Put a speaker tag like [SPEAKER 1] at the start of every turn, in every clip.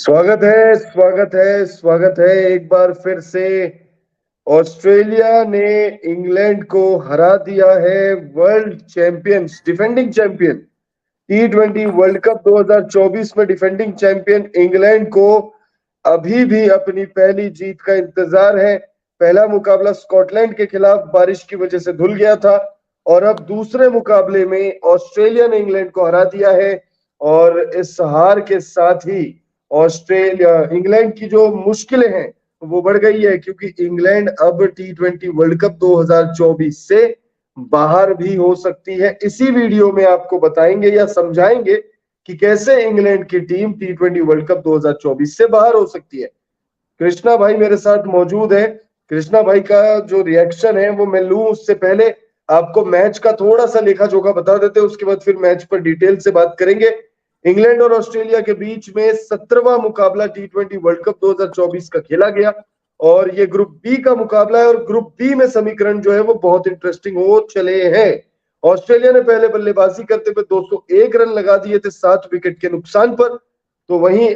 [SPEAKER 1] स्वागत है एक बार फिर से। ऑस्ट्रेलिया ने इंग्लैंड को हरा दिया है। World champions, defending champion, T20 world cup 2024 में डिफेंडिंग चैंपियन इंग्लैंड को अभी भी अपनी पहली जीत का इंतजार है। पहला मुकाबला स्कॉटलैंड के खिलाफ बारिश की वजह से धुल गया था और अब दूसरे मुकाबले में ऑस्ट्रेलिया ने इंग्लैंड को हरा दिया है। और इस हार के साथ ही ऑस्ट्रेलिया इंग्लैंड की जो मुश्किलें हैं वो बढ़ गई है, क्योंकि इंग्लैंड अब T20 वर्ल्ड कप 2024 से बाहर भी हो सकती है। इसी वीडियो में आपको बताएंगे या समझाएंगे कि कैसे इंग्लैंड की टीम T20 वर्ल्ड कप 2024 से बाहर हो सकती है। कृष्णा भाई मेरे साथ मौजूद है। कृष्णा भाई का जो रिएक्शन है वो मैं लूं उससे पहले आपको मैच का थोड़ा सा लेखा जोखा बता देते हैं, उसके बाद फिर मैच पर डिटेल से बात करेंगे। इंग्लैंड और ऑस्ट्रेलिया के बीच में 17वां मुकाबला T20 वर्ल्ड कप 2024 का खेला गया और ये ग्रुप बी का मुकाबला है। और ग्रुप बी में समीकरण जो है वो बहुत इंटरेस्टिंग हो चले हैं। ऑस्ट्रेलिया ने पहले बल्लेबाजी करते हुए 201 रन लगा दिए थे 7 विकेट के नुकसान पर, तो वहीं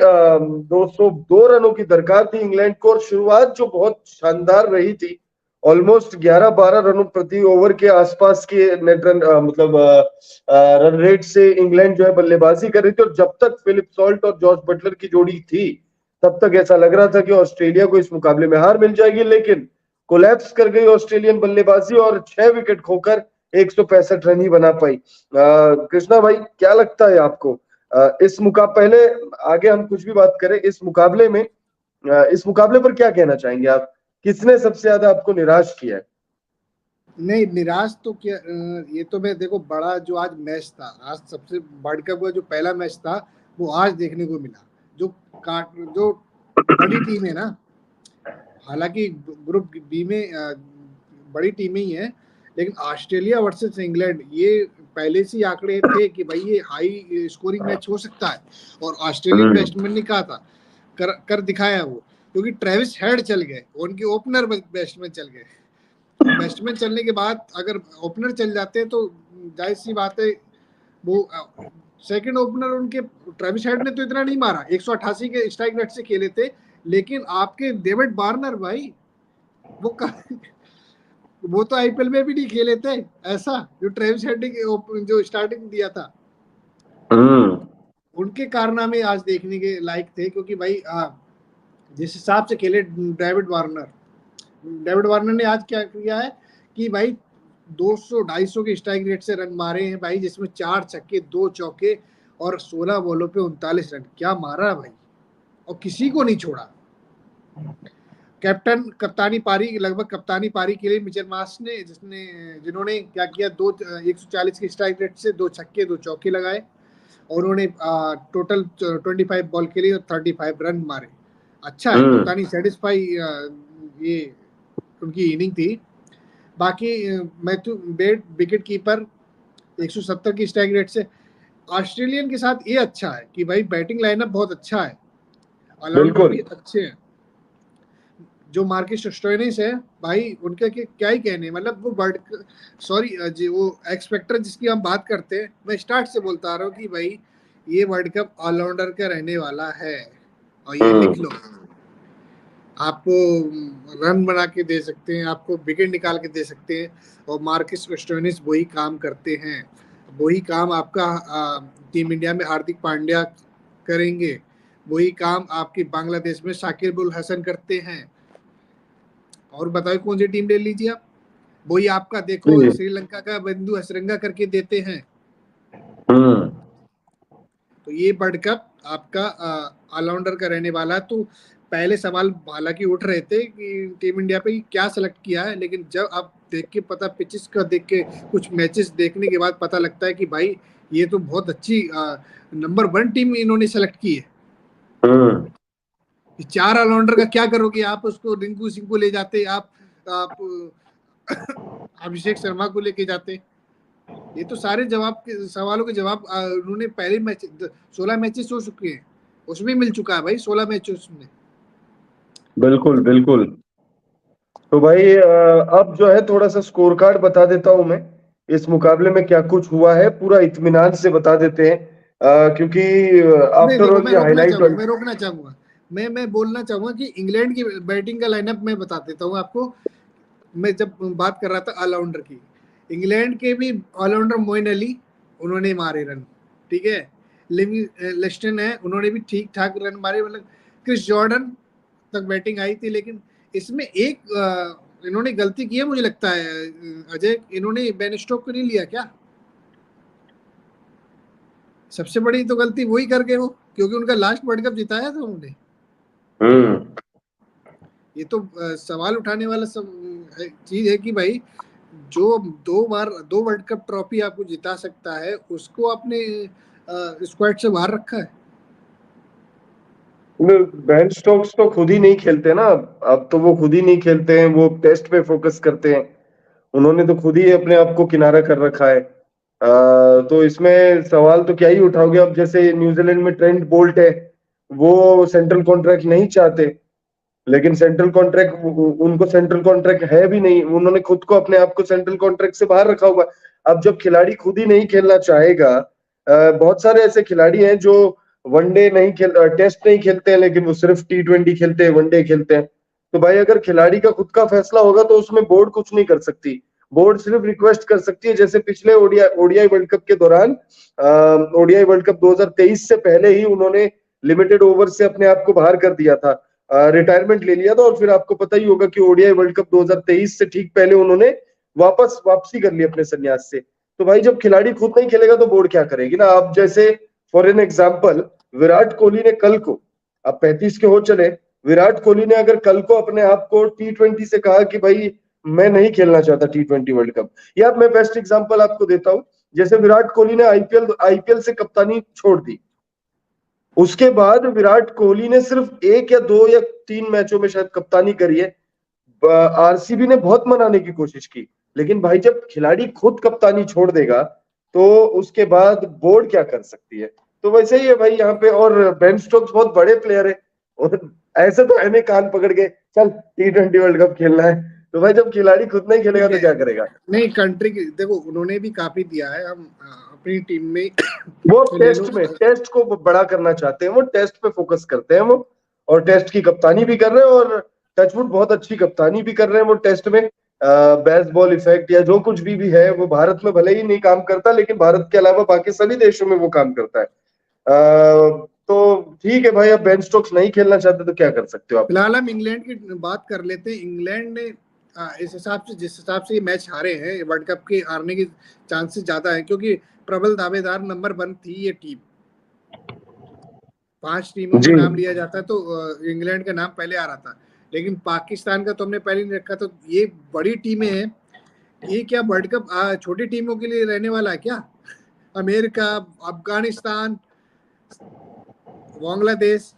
[SPEAKER 1] 202 रनों की दरकार थी इंग्लैंड को। और शुरुआत जो बहुत शानदार रही थी, ऑलमोस्ट 11-12 रनों प्रति ओवर के आसपास के नेट रन रन रेट से इंग्लैंड जो है बल्लेबाजी कर रही थी। और जब तक फिलिप सॉल्ट और जॉर्ज बटलर की जोड़ी थी तब तक ऐसा लग रहा था कि ऑस्ट्रेलिया को इस मुकाबले में हार मिल जाएगी, लेकिन कोलैप्स कर गई ऑस्ट्रेलियन बल्लेबाजी और 6 विकेट खोकर 165 रन ही बना पाई। कृष्णा भाई क्या लगता है आपको इस मुकाबले, पहले आगे हम कुछ भी बात करें इस मुकाबले में, इस मुकाबले पर क्या कहना चाहेंगे आप? किसने सबसे ज्यादा आपको निराश किया है?
[SPEAKER 2] नहीं, निराश तो क्या, ये तो मैं देखो, बड़ा जो आज मैच था, आज सबसे वर्ल्ड कप का जो पहला मैच था वो आज देखने को मिला। जो बड़ी टीम है ना, हालांकि ग्रुप बी में बड़ी टीमें ही है, लेकिन ऑस्ट्रेलिया वर्सेस इंग्लैंड ये पहले से ही आंकड़े थे कि भाई ये हाई स्कोरिंग मैच हो सकता है। और ऑस्ट्रेलियन बैट्समैन ने कहा था, कर दिखाया वो, क्योंकि ट्रेविस हेड चल गए, उनके ओपनर बैट्समैन चल गए। बैट्समैन चलने के बाद अगर ओपनर चल जाते हैं तो जाहिर सी बात है वो सेकंड ओपनर उनके ट्रेविस हेड ने तो इतना नहीं मारा, 188 के स्ट्राइक रेट से खेले थे, लेकिन आपके डेविड वार्नर भाई वो तो आईपीएल में भी नहीं खेले थे ऐसा, जो ट्रेविस हेड ने जो स्टार्टिंग दिया था। उनके कारनामे आज देखने के लायक थे, क्योंकि भाई जिस हिसाब से खेले डेविड वार्नर ने आज क्या किया है कि भाई 200-250 के स्ट्राइक रेट से रन मारे हैं भाई, जिसमें 4 छक्के 2 चौके और 16 बॉलों पे 39 रन क्या मारा भाई, और किसी को नहीं छोड़ा। कप्तानी पारी, लगभग कप्तानी पारी के लिए मिचेल मार्श ने, जिन्होंने क्या किया, 140 के स्ट्राइक रेट से 2 छक्के 2 चौके लगाए और उन्होंने टोटल 25 बॉल के लिए 35 रन मारे। अच्छा है, कप्तानी सेटिस्फाई ये उनकी इनिंग थी। बाकी मैथ्यू बेड विकेट कीपर 170 की स्ट्राइक रेट से। ऑस्ट्रेलियन के साथ ये अच्छा है कि भाई बैटिंग लाइनअप बहुत अच्छा है, ऑलराउंडर भी अच्छे हैं। जो मार्कस स्टोइनिस है भाई, उनके क्या ही कहने, मतलब वो वो एक्स फैक्टर जिसकी हम बात करते हैं, मैं स्टार्ट से बोलता आ रहा हूँ कि भाई ये वर्ल्ड कप ऑलराउंडर का रहने वाला है, और ये लिख लो। आपको रन बना के दे सकते हैं, आपको विकेट निकाल के दे सकते हैं, और मार्कस स्टोइनिस वही काम करते हैं। वही काम आपका टीम इंडिया में हार्दिक पांड्या करेंगे, वही काम आपकी बांग्लादेश में शाकिब उल हसन करते हैं। और बताओ कौन सी टीम ले लीजिए आप, वही आपका देखो श्रीलंका का बंधु हसरंगा करके देते हैं। तो ये वर्ल्ड कप आपका ऑलराउंडर का रहने वाला है। तो पहले सवाल हालांकि उठ रहे थे कि टीम इंडिया पे क्या सेलेक्ट किया है, लेकिन जब आप देख के पता, पिचेस का देख के, कुछ मैचेस देखने के बाद पता लगता है कि भाई ये तो बहुत अच्छी नंबर 1 टीम इन्होंने सेलेक्ट की है। 4 ऑलराउंडर का क्या करोगे आप? उसको रिंकू सिंह को ले जाते, आप अभिषेक शर्मा को लेके जाते। ये तो सारे सवालों के जवाब उन्होंने पहले मैच 16 मैचेस हो चुके हैं, उसमें मिल चुका है भाई 16 मैचेस में।
[SPEAKER 1] बिल्कुल बिल्कुल। तो भाई अब जो है थोड़ा सा स्कोर कार्ड बता देता हूं मैं, इस मुकाबले में क्या कुछ हुआ है पूरा इत्मीनान से बता देते हैं। क्योंकि
[SPEAKER 2] नहीं
[SPEAKER 1] आफ्टर
[SPEAKER 2] देखो,
[SPEAKER 1] ऑल
[SPEAKER 2] मैं
[SPEAKER 1] ये
[SPEAKER 2] रोकना
[SPEAKER 1] हाईलाइट
[SPEAKER 2] चाहूंगा, मैं रोकना चाहूंगा, मैं बोलना चाहूंगा कि इंग्लैंड की बैटिंग का लाइनअप मैं बता देता हूँ आपको। मैं जब बात कर रहा था ऑलराउंडर की, इंग्लैंड के भी ऑलराउंडर मोइन अली, उन्होंने मारे रन, ठीक है। लिविंगस्टन है, उन्होंने भी ठीक ठाक रन मारे, मतलब क्रिस जॉर्डन तक बैटिंग आई थी। लेकिन इसमें एक इन्होंने गलती की है मुझे लगता है अजय, इन्होंने बेन स्टोक को नहीं लिया क्या? सबसे बड़ी तो गलती वही कर गए वो, क्योंकि उनका लास्ट वर्ल्ड कप जिताया था उन्होंने।
[SPEAKER 1] हम्म।
[SPEAKER 2] ये तो सवाल उठाने वाला सब चीज है कि भाई, जो 2 बार 2 वर्ल्ड कप ट्रॉफी आपको जिता सकता है, उसको आपने स्क्वाड से बाहर रखा है।
[SPEAKER 1] बेन स्टोक्स तो खुद ही नहीं खेलते ना, अब तो वो खुद ही नहीं खेलते हैं, वो टेस्ट पे फोकस करते हैं। उन्होंने तो खुद ही अपने आप को किनारा कर रखा है। तो इसमें सवाल तो क्या ही उठाओगे। अब जैसे न्यूजीलैंड में ट्रेंट बोल्ट है, वो सेंट्रल कॉन्ट्रैक्ट नहीं चाहते, लेकिन सेंट्रल कॉन्ट्रैक्ट, उनको सेंट्रल कॉन्ट्रैक्ट है भी नहीं, उन्होंने खुद को अपने आप को सेंट्रल कॉन्ट्रैक्ट से बाहर रखा हुआ। अब जब खिलाड़ी खुद ही नहीं खेलना चाहेगा, बहुत सारे ऐसे खिलाड़ी हैं जो वनडे नहीं खेल, टेस्ट नहीं खेलते हैं, लेकिन वो सिर्फ T20 खेलते हैं, वनडे खेलते हैं। तो भाई अगर खिलाड़ी का खुद का फैसला होगा तो उसमें बोर्ड कुछ नहीं कर सकती। बोर्ड सिर्फ रिक्वेस्ट कर सकती है, जैसे पिछले ओडीआई वर्ल्ड कप के दौरान, ओडीआई वर्ल्ड कप 2023 से पहले ही उन्होंने लिमिटेड ओवर से अपने आप को बाहर कर दिया था, रिटायरमेंट ले लिया था। और फिर आपको पता ही होगा कि ओडीआई वर्ल्ड कप 2023 से ठीक पहले उन्होंने वापसी कर ली अपने संन्यास से। तो भाई जब खिलाड़ी खुद नहीं खेलेगा तो बोर्ड क्या करेगी ना। अब जैसे for an example, Virat Kohli ने कल को, अब 35 के हो चले, विराट कोहली ने अगर कल को अपने आप को T20 से कहा कि भाई मैं नहीं खेलना चाहता T20 वर्ल्ड कप, या मैं बेस्ट एग्जांपल आपको देता हूं, जैसे विराट कोहली ने आईपीएल से कप्तानी छोड़ दी, उसके बाद विराट कोहली ने सिर्फ 1 या 2 या 3 मैचों में शायद कप्तानी करी है। आरसीबी ने बहुत मनाने की कोशिश की, लेकिन भाई जब खिलाड़ी खुद कप्तानी छोड़ देगा तो उसके बाद बोर्ड क्या कर सकती है। तो वैसे ही है भाई यहाँ पे। और बेन स्टोक्स बहुत बड़े प्लेयर है, और ऐसे तो है नहीं कान पकड़ के चल T20 वर्ल्ड कप खेलना है। तो भाई जब खिलाड़ी खुद नहीं खेलेगा
[SPEAKER 2] ठीक
[SPEAKER 1] तो
[SPEAKER 2] है,
[SPEAKER 1] क्या करेगा।
[SPEAKER 2] नहीं कंट्री की देखो, उन्होंने भी काफी दिया है। हम अपनी टीम में
[SPEAKER 1] वो
[SPEAKER 2] ले लो।
[SPEAKER 1] टेस्ट को बड़ा करना चाहते हैं, वो टेस्ट पे फोकस करते हैं वो, और टेस्ट की कप्तानी भी कर रहे हैं, और टचवुड बहुत अच्छी कप्तानी भी कर रहे हैं वो टेस्ट में। बेसबॉल इफेक्ट या जो कुछ भी है, वो भारत में भले ही नहीं काम करता, लेकिन भारत के अलावा बाकी सभी देशों में वो काम करता है। तो ठीक है भाई, अब बेन स्टोक्स नहीं खेलना चाहते तो क्या कर सकते हो आप।
[SPEAKER 2] फिलहाल हम इंग्लैंड की बात कर लेते हैं। इंग्लैंड ने इस हिसाब से, जिस हिसाब से ये मैच हारे हैं, वर्ल्ड कप के हारने के चांसेस ज्यादा है, क्योंकि प्रबल दावेदार नंबर 1 थी ये टीम। 5 टीमों में
[SPEAKER 1] जी।
[SPEAKER 2] नाम लिया जाता है तो इंग्लैंड का नाम पहले आ रहा था। लेकिन पाकिस्तान का तो हमने पहले नहीं रखा। तो ये बड़ी टीमें हैं, ये क्या वर्ल्ड कप छोटी टीमों के लिए रहने वाला है क्या? अमेरिका, अफगानिस्तान, बांग्लादेश,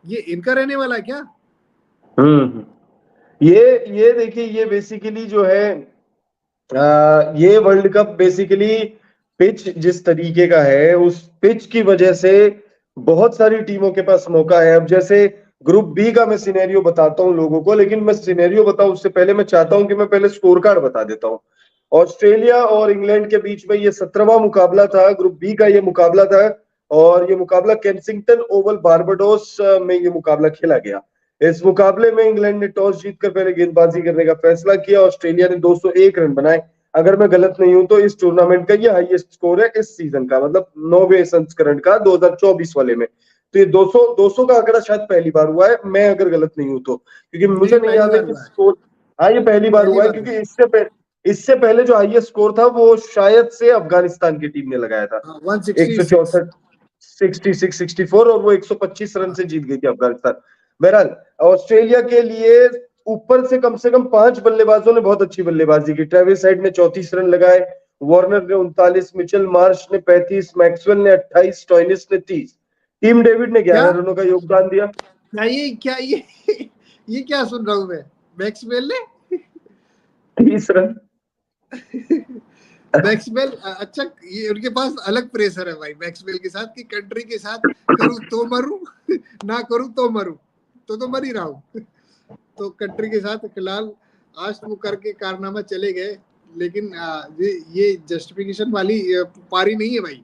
[SPEAKER 2] ये इनका रहने वाला है क्या?
[SPEAKER 1] हम्म। ये देखिए, ये बेसिकली जो है, ये वर्ल्ड कप बेसिकली पिच जिस तरीके का है, उस पिच की वजह से बहुत सारी टीमों के पास मौका है। अब जैसे ग्रुप बी का मैं सिनेरियो बताता हूँ लोगों को, लेकिन मैं सिनेरियो बताऊं उससे पहले मैं चाहता हूं कि मैं पहले स्कोर कार्ड बता देता हूँ। ऑस्ट्रेलिया और इंग्लैंड के बीच में ये 17वां मुकाबला था, ग्रुप बी का ये मुकाबला था। और ये मुकाबला केंसिंगटन ओवल बारबाडोस में ये मुकाबला खेला गया। इस मुकाबले में इंग्लैंड ने टॉस जीतकर पहले गेंदबाजी करने का फैसला किया। ऑस्ट्रेलिया ने 201 रन बनाए। अगर मैं गलत नहीं हूं तो इस टूर्नामेंट का ये हाईएस्ट स्कोर है इस सीजन का, मतलब 9वें संस्करण का 2024 वाले में। तो ये 200 का आंकड़ा शायद पहली बार हुआ है, मैं अगर गलत नहीं हूं तो, क्योंकि मुझे
[SPEAKER 2] नहीं,
[SPEAKER 1] नहीं
[SPEAKER 2] पहली
[SPEAKER 1] याद है
[SPEAKER 2] बार
[SPEAKER 1] कि
[SPEAKER 2] हुआ है,
[SPEAKER 1] स्कोर। हाँ, ये पहली बार
[SPEAKER 2] पहली
[SPEAKER 1] हुआ है,
[SPEAKER 2] बार हुआ
[SPEAKER 1] क्योंकि
[SPEAKER 2] है।
[SPEAKER 1] इससे पहले जो हाईएस्ट स्कोर था वो शायद से अफगानिस्तान की टीम ने लगाया था,
[SPEAKER 2] हाँ,
[SPEAKER 1] एक सौ
[SPEAKER 2] 166।
[SPEAKER 1] चौसठ 66-64, और वो 125 रन
[SPEAKER 2] हाँ,
[SPEAKER 1] से जीत गई थी अफगानिस्तान। बहरहाल, ऑस्ट्रेलिया के लिए ऊपर से कम 5 बल्लेबाजों ने बहुत अच्छी बल्लेबाजी की। ट्रेविस हेड ने 34 रन लगाए, वार्नर ने 39, मिचेल मार्श ने 35, मैक्सवेल ने 28, स्टोइनिस ने 30, टीम डेविड ने
[SPEAKER 2] क्या
[SPEAKER 1] 11 रनों का योगदान दिया।
[SPEAKER 2] क्या ये ये क्या सुन रहा हूं मैं? मैक्सवेल ने
[SPEAKER 1] 30 रन।
[SPEAKER 2] मैक्सवेल, अच्छा, ये उनके पास अलग प्रेशर है भाई मैक्सवेल के साथ, कि कंट्री के साथ करूं तो मरूं, ना करूं तो मरूं, तो मर ही रहा हूं। तो कंट्री के साथ फिलहाल आज वो करके कारनामा चले गए। लेकिन ये जस्टिफिकेशन वाली पारी नहीं है भाई।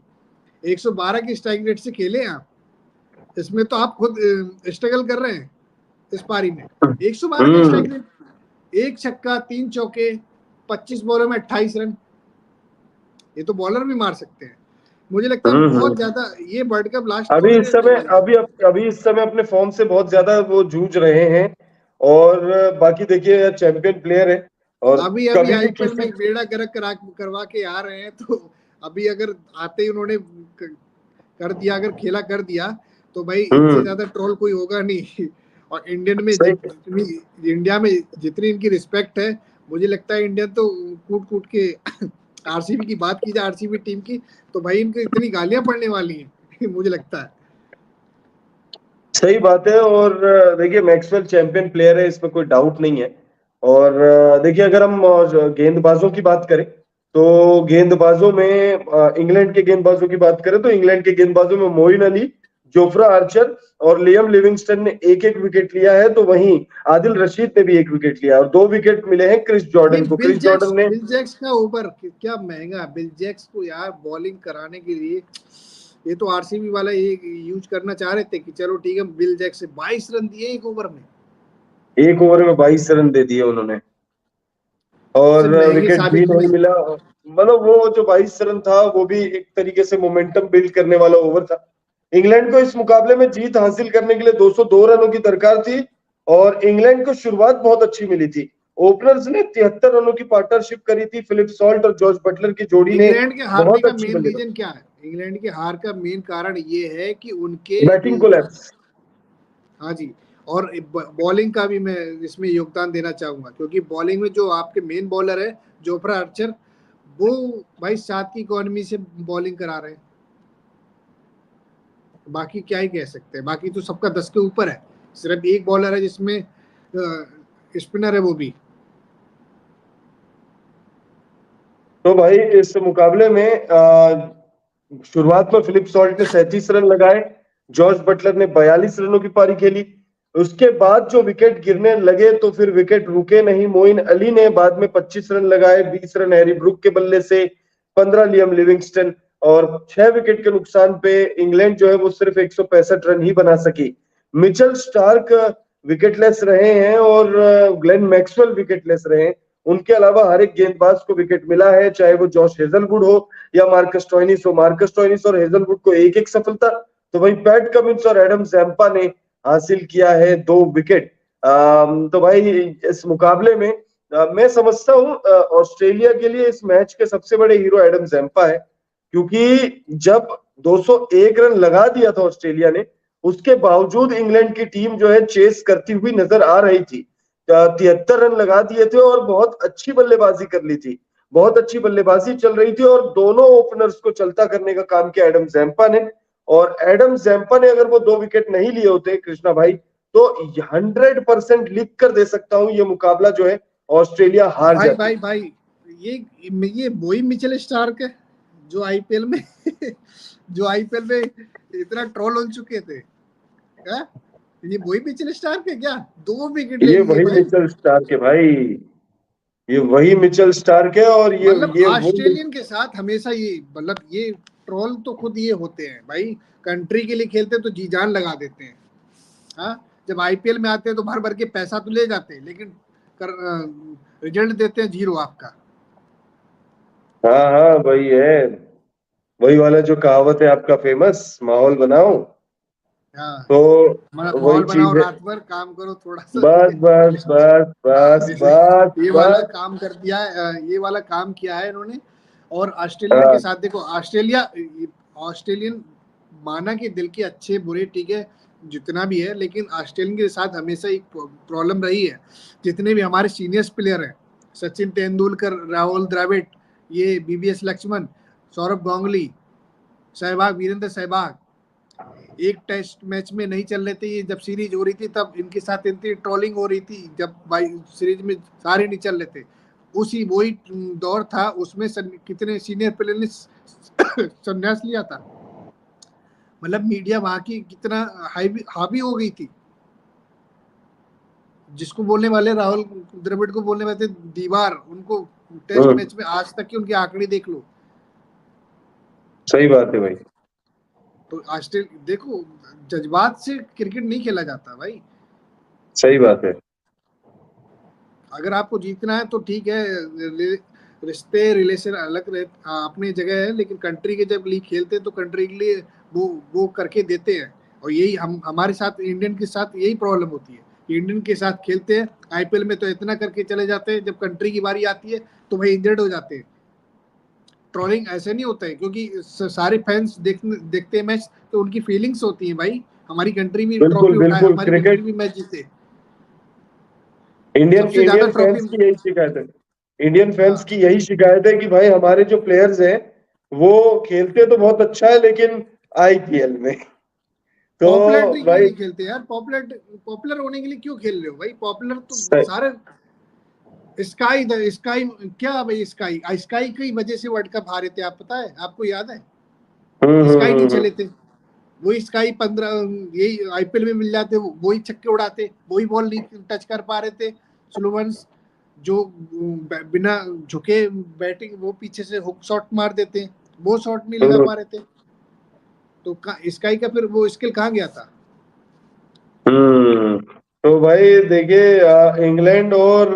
[SPEAKER 2] 112 की स्ट्राइक रेट से खेले आप, इसमें तो आप खुद स्ट्रगल कर रहे हैं इस पारी में। 112 की स्ट्राइक रेट, 1 छक्का 3 चौके, 25 बॉलों में 28 रन, ये तो बॉलर भी मार सकते हैं। मुझे लगता है बहुत ज्यादा ये वर्ल्ड कप लास्ट
[SPEAKER 1] अभी
[SPEAKER 2] थोड़ी
[SPEAKER 1] इस
[SPEAKER 2] देर
[SPEAKER 1] समय
[SPEAKER 2] चलेगा।
[SPEAKER 1] अभी इस समय अपने फॉर्म से बहुत ज्यादा वो जूझ रहे हैं, और बाकी देखिए चैंपियन प्लेयर है, और
[SPEAKER 2] अभी
[SPEAKER 1] कभी भी
[SPEAKER 2] आईपीएल
[SPEAKER 1] किसी
[SPEAKER 2] में बेड़ा गर्क करवा के आ रहे हैं, तो अभी अगर आते ही उन्होंने कर दिया, अगर खेला कर दिया, तो भाई इनसे ज्यादा ट्रोल कोई होगा नहीं। और इंडियन में
[SPEAKER 1] सही
[SPEAKER 2] जितनी इंडिया में जितनी इनकी रिस्पेक्ट है, मुझे लगता है इंडिया तो कूट कूट के आरसीबी की बात की जाए, आरसीबी टीम की, तो भाई इनको इतनी गालियां पड़ने वाली हैं मुझे लगता है।
[SPEAKER 1] सही बात है। और देखिए मैक्सवेल चैंपियन प्लेयर है, इसमें कोई डाउट नहीं है। और देखिए अगर हम गेंदबाजों की बात करें, तो गेंदबाजों में इंग्लैंड के गेंदबाजों की बात करें तो इंग्लैंड के गेंदबाजों में मोइन अली, जोफ्रा आर्चर और लियम लिविंगस्टन ने एक एक विकेट लिया है, तो वहीं आदिल रशीद ने भी एक विकेट लिया, और 2 विकेट मिले हैं क्रिस
[SPEAKER 2] भाई
[SPEAKER 1] जॉर्डन को। क्रिस जॉर्डन ने
[SPEAKER 2] बिल जैक्स का ओवर क्या महंगा, बिल जैक्स को यार बॉलिंग कराने के लिए, ये तो आरसीबी वाला ये यूज करना चाह रहे थे कि चलो ठीक है, बिल जैक्स से 22 रन दिए एक ओवर में,
[SPEAKER 1] 1 ओवर में 22 रन दे दिए उन्होंने, और
[SPEAKER 2] से महंगे
[SPEAKER 1] विकेट भी
[SPEAKER 2] साबित
[SPEAKER 1] नहीं
[SPEAKER 2] हुए।
[SPEAKER 1] मिला। मतलब वो जो 22 रन था वो भी एक तरीके से मोमेंटम बिल्ड करने वाला ओवर था। इंग्लैंड को इस मुकाबले में जीत हासिल करने के लिए 202 रनों की दरकार थी, और इंग्लैंड को शुरुआत बहुत अच्छी मिली थी। ओपनर्स ने 73 रनों की पार्टनरशिप करी थी, फिलिप सॉल्ट और जॉर्ज बटलर की जोड़ी ने
[SPEAKER 2] इंग्लैंड के हारने
[SPEAKER 1] बहुत
[SPEAKER 2] का
[SPEAKER 1] अच्छी
[SPEAKER 2] मेन
[SPEAKER 1] बल्लेबाजी।
[SPEAKER 2] रीजन क्या है? इंग्लैंड के हार का मेन कारण ये है कि उनके
[SPEAKER 1] बैटिंग कोलैप्स।
[SPEAKER 2] हाँ जी, और बॉलिंग का भी मैं इसमें योगदान देना चाहूंगा, क्योंकि बॉलिंग में जो आपके मेन बॉलर है जोफ्रा आर्चर, वो भाई 7 की इकोनॉमी से बॉलिंग करा रहे हैं। बाकी क्या ही कह सकते हैं, बाकी तो सबका 10 के ऊपर है, सिर्फ एक बॉलर है जिसमें स्पिनर है वो भी।
[SPEAKER 1] तो भाई इस मुकाबले में शुरुआत में फिलिप सॉल्ट ने 37 रन लगाए, जॉर्ज बटलर ने 42 रनों की पारी खेली। उसके बाद जो विकेट गिरने लगे तो फिर विकेट रुके नहीं। मोइन अली ने बाद में 25 रन लगाए, 20 रन हैरी ब्रूक के बल्ले से, 15 लियम लिविंगस्टन, और 6 विकेट के नुकसान पे इंग्लैंड जो है वो सिर्फ 165 रन ही बना सकी। मिचेल स्टार्क विकेटलेस रहे हैं, और ग्लेन मैक्सवेल विकेटलेस रहे हैं। उनके अलावा हर एक गेंदबाज को विकेट मिला है, चाहे वो जॉश हेजलवुड हो या मार्कस टॉइनिस हो। मार्कस टॉइनिस और हेजलवुड को एक एक सफलता, तो वहीं पैट कमिंस और एडम जैम्पा ने हासिल किया है 2 विकेट। तो भाई इस मुकाबले में मैं समझता हूं ऑस्ट्रेलिया के लिए इस मैच के सबसे बड़े हीरो एडम जैम्पा है, क्योंकि जब 201 रन लगा दिया था ऑस्ट्रेलिया ने, उसके बावजूद इंग्लैंड की टीम जो है चेस करती हुई नजर आ रही थी। 73 रन लगा दिए थे और बहुत अच्छी बल्लेबाजी कर ली थी, बहुत अच्छी बल्लेबाजी चल रही थी, और दोनों ओपनर्स को चलता करने का काम किया एडम जैम्पा ने। और एडम जैम्पा ने अगर वो 2 विकेट नहीं लिए होते कृष्णा भाई, तो 100% लिख कर दे सकता हूं ये मुकाबला जो है ऑस्ट्रेलिया हार
[SPEAKER 2] भाई
[SPEAKER 1] जाती।
[SPEAKER 2] भाई भाई ये वही मिचेल स्टार्क है जो आईपीएल में जो आईपीएल में इतना ट्रोल हो चुके थे, क्या ये वही मिचेल स्टार्क है क्या? 2 विकेट ले
[SPEAKER 1] ये
[SPEAKER 2] लिए
[SPEAKER 1] वही
[SPEAKER 2] भाई।
[SPEAKER 1] मिचेल स्टार्क है भाई, ये वही मिचेल स्टार्क है, और
[SPEAKER 2] मतलब
[SPEAKER 1] ये वही।
[SPEAKER 2] ऑस्ट्रेलियन के साथ हमेशा ये, मतलब ये ट्रोल तो खुद ये होते हैं भाई, कंट्री के लिए खेलते हैं तो जी जान लगा देते हैं। हाँ, जब आईपीएल में आते हैं तो भर भर के पैसा तो ले जाते हैं, लेकिन रिजल्ट देते हैं जीरो आपका।
[SPEAKER 1] हाँ हाँ वही है, वही वाला जो कहावत है आपका फेमस, माहौल बनाओ,
[SPEAKER 2] हाँ,
[SPEAKER 1] तो वही
[SPEAKER 2] माहौल बनाओ,
[SPEAKER 1] चीज है।
[SPEAKER 2] रात भर काम करो थोड़ा सा,
[SPEAKER 1] बस बस बस
[SPEAKER 2] हाँ,
[SPEAKER 1] बस
[SPEAKER 2] जैसे
[SPEAKER 1] बस
[SPEAKER 2] ये वाला
[SPEAKER 1] बस।
[SPEAKER 2] काम कर दिया है, ये वाला काम किया है इन्होंने। और ऑस्ट्रेलियन के
[SPEAKER 1] हाँ
[SPEAKER 2] साथ देखो, ऑस्ट्रेलियन माना कि दिल के अच्छे बुरे ठीक है जितना भी है, लेकिन ऑस्ट्रेलियन के साथ हमेशा एक प्रॉब्लम रही है। जितने भी हमारे सीनियर्स प्लेयर हैं, सचिन तेंदुलकर, राहुल द्रविड़, ये बीबीएस लक्ष्मण, सौरभ गांगुली, सहवाग, वीरेंद्र सहवाग, एक टेस्ट मैच में नहीं चल रहे थे ये, जब सीरीज हो रही थी तब इनके साथ इतनी ट्रोलिंग हो रही थी, जब भाई सीरीज में सारे नहीं चल रहे थे, उसी वही दौर था, उसमें कितने सीनियर प्लेयर ने संन्यास लिया था। मतलब मीडिया वहां की कितना हावी हो गई थी, जिसको बोलने वाले राहुल द्रविड़ को बोलने वाले थे दीवार, उनको टेस्ट मैच में आज तक की उनके आंकड़े देख लो।
[SPEAKER 1] सही बात है भाई।
[SPEAKER 2] तो ऑस्ट्रेलिया देखो, जज्बात से क्रिकेट नहीं खेला जाता भाई।
[SPEAKER 1] सही बात है।
[SPEAKER 2] अगर आपको जीतना है तो ठीक है, रिश्ते रिलेशन अलग अपनी जगह है, लेकिन कंट्री के जब लीग खेलते हैं तो कंट्री के लिए वो करके देते हैं। और यही हम हमारे साथ इंडियन के साथ यही प्रॉब्लम होती है। इंडियन के साथ खेलते हैं आईपीएल में तो इतना करके चले जाते हैं, जब कंट्री की बारी आती है तो भाई इंजर्ड हो जाते हैं। ट्रोलिंग ऐसे नहीं होता है, क्योंकि सारे फैंस देखते हैं मैच, तो उनकी फीलिंग्स होती हैं भाई, हमारी कंट्री भी
[SPEAKER 1] बिल्कुल
[SPEAKER 2] ट्रॉफी उठाए,
[SPEAKER 1] बिल्कुल।
[SPEAKER 2] हमारी कंट्री
[SPEAKER 1] क्रिकेट,
[SPEAKER 2] भी मैच जीते।
[SPEAKER 1] इंडियन
[SPEAKER 2] सबसे ज्यादा
[SPEAKER 1] इंडियन
[SPEAKER 2] ट्रॉफी।
[SPEAKER 1] फैंस की यही शिकायत है। इंडियन फैंस
[SPEAKER 2] हाँ,
[SPEAKER 1] की यही शिकायत है कि भाई हमारे जो प्लेयर्स हैं वो खेलते तो बहुत अच्छा है, लेकिन आईपीएल में तो
[SPEAKER 2] पॉपुलैरिटी के लिए
[SPEAKER 1] भाई
[SPEAKER 2] नहीं खेलते यार, पॉपुलर होने के लिए क्यों खेल रहे हो भाई? पॉपुलर तो
[SPEAKER 1] सही।
[SPEAKER 2] सारे स्काई क्या भाई, स्काई की वजह से वर्ल्ड कप हारे थे, आप पता है, आपको याद है? स्काई नहीं
[SPEAKER 1] हम्म।
[SPEAKER 2] चले थे, वही स्काई 15 यही आईपीएल में मिल जाते, वही छक्के उड़ाते, वही बॉल नहीं टच कर पा रहे थे स्लो वंस, जो बिना झुके बैटिंग वो पीछे से हुक शॉट मार देते हैं, वो शॉट नहीं लगा
[SPEAKER 1] हम्म।
[SPEAKER 2] पा रहे थे। तो स्काई का फिर वो स्किल कहाँ गया था?
[SPEAKER 1] तो भाई देखिए इंग्लैंड और